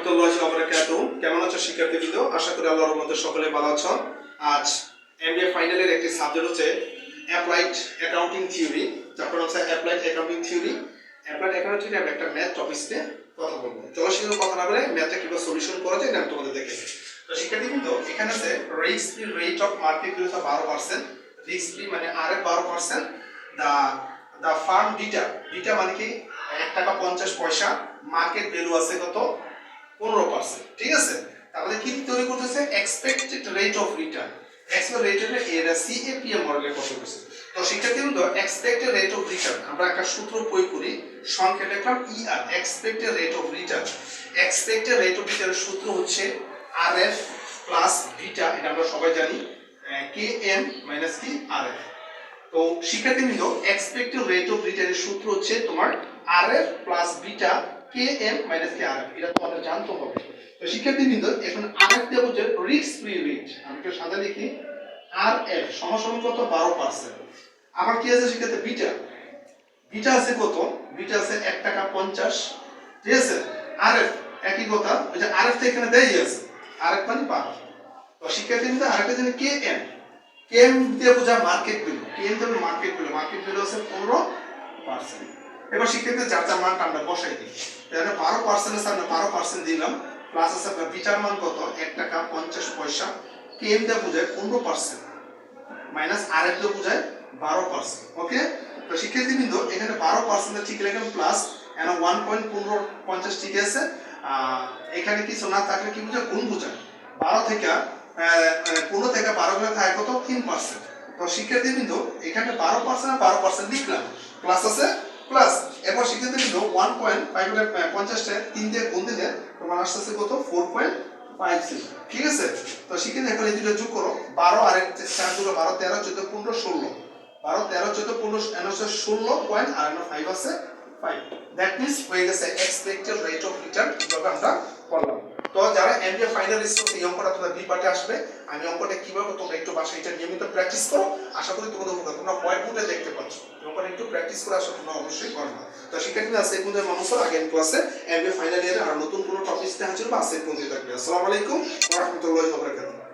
রাহমাতুল্লাহি ওয়া বারাকাতুহু। কেমন আছো শিক্ষার্থীবৃন্দ? আশা করি আল্লাহর রহমতে সকলে ভালো আছো। আজ এমবিএ ফাইনালের একটি সাবজেক্ট হচ্ছে অ্যাপ্লাইড অ্যাকাউন্টিং থিওরি। যখন হচ্ছে applied accounting theory, applied accounting theory আমরা একটা ম্যাথ টপিক নিয়ে কথা বলবো। চলো সেগুলো কথা না বলে ম্যাথটা কিভাবে সলিউশন করা যায় এটা আমি তোমাদের দেখে। তো শিক্ষার্থীবৃন্দ, এখানে আছে risk free rate of market value 12%, risk free মানে আর 12%, দা ফার্ম বিটা, বিটা মানে কি 1 টাকা 50 পয়সা, মার্কেট ভ্যালু আছে কত 15%। ঠিক আছে, তাহলে কি তৈরি করতেছে expected rate of return. Expected rate of এরা সিএপিএম মডেলে কত করছে। তো শিক্ষার্থীবৃন্দ, এক্সপেক্টেড রেট অফ রিটার্ন আমরা একটা সূত্র প্রয়োগ করি, সংখ্যা লিখলাম ER, expected rate of return. Expected rate of রিটার্নের সূত্র হচ্ছে আরএফ প্লাস বিটা, এটা আমরা সবাই জানি, কেএম মাইনাস কি আরএফ। তো শিক্ষার্থীবৃন্দ, এক্সপেক্টেড রেট অফ রিটার্নের সূত্র হচ্ছে তোমার RF plus beta KM minus K RF, এটা তোমাদের জানতে হবে। তো শিক্ষার্থীবৃন্দ, এখন আরএফ দেব হচ্ছে রিস্ক ফ্রি রেট, আমি একটু সাদা লিখি, আরএফ সমান কত 12%। আবার কি আছে শিক্ষার্থী বিটা, বিটা আছে কত, বিটা আছে 1 টাকা 50। ঠিক আছে, আরএফ একই কথা, ওই যে আরএফ তো এখানে দেই আছে, আরএফ মানে 12। তো শিক্ষার্থীবৃন্দ, আরেকটা জানি কেএম, কেএম দিয়ে বোঝা মার্কেট ভ্যালু, কেএম মানে মার্কেট ভ্যালু, মার্কেট ভ্যালু আছে 15%। এবার শিক্ষার্থী যার যার মানটা আমরা বসাই দিই, তাহলে 12% এর সামনে 12% দিলাম, প্লাস আছে আপনার বিটার মান কত 1 টাকা 50 পয়সা, কেএম দিয়ে বোঝায় 15%, মাইনাস আরএফ দিয়ে বোঝায় 12%। ওকে, তো শিক্ষার্থীবৃন্দ, এখানে 12% ঠিক লিখলাম, প্লাস এখানে 1.1550 ঠিক আছে। এখানে কিছু না থাকলে কি বোঝায়, গুণ বোঝায়। 12 থেকে 15 থেকে 12 গুলো থাকে কত 3%। তো শিক্ষার্থীবৃন্দ, এখানে 12% আর 12% লিখলাম, প্লাস আছে প্লাস। এরপর শিক্ষার্থীবৃন্দ 1.550 টা 3 দিয়ে গুণ দিলে তোমার আসছে কত 4.50। ঠিক আছে, তো শিক্ষার্থী এখন এই দুটো যোগ করো, 12 আর 4 দুটো 12 13 14 15 16, 12 13 14 15 এর 16 পয়েন্ট আর 5 আছে 5। দ্যাট মিন্স হয়ে গেছে এক্সপেক্টেড রেট অফ রিটার্ন, যেটা আমরা করলাম। তো যারা এমবিএ ফাইনাল রিসার্চ এই অঙ্কটা তোমরা বি পার্টে আসবে, আমি অঙ্কটা কিভাবে তোমরা একটু বাসায় এটা নিয়মিত প্র্যাকটিস করো, আশা করি তোমাদের উপকার। তোমরা হোয়াইট বোর্ডে দেখতে পাচ্ছ, অঙ্কটা একটু প্র্যাকটিস করে আসো, তোমরা অবশ্যই করবে। তো শিক্ষার্থীরা আছে এই পর্যন্ত মানুষ আগে ক্লাসে এমবিএ ফাইনাল ইয়ারে আর নতুন কোনো টপিকস নিয়ে হাজির হবে, আছে এই পর্যন্ত থাকবে। আসসালামু আলাইকুম ওয়া রাহমাতুল্লাহি ওয়া বারাকাতুহু।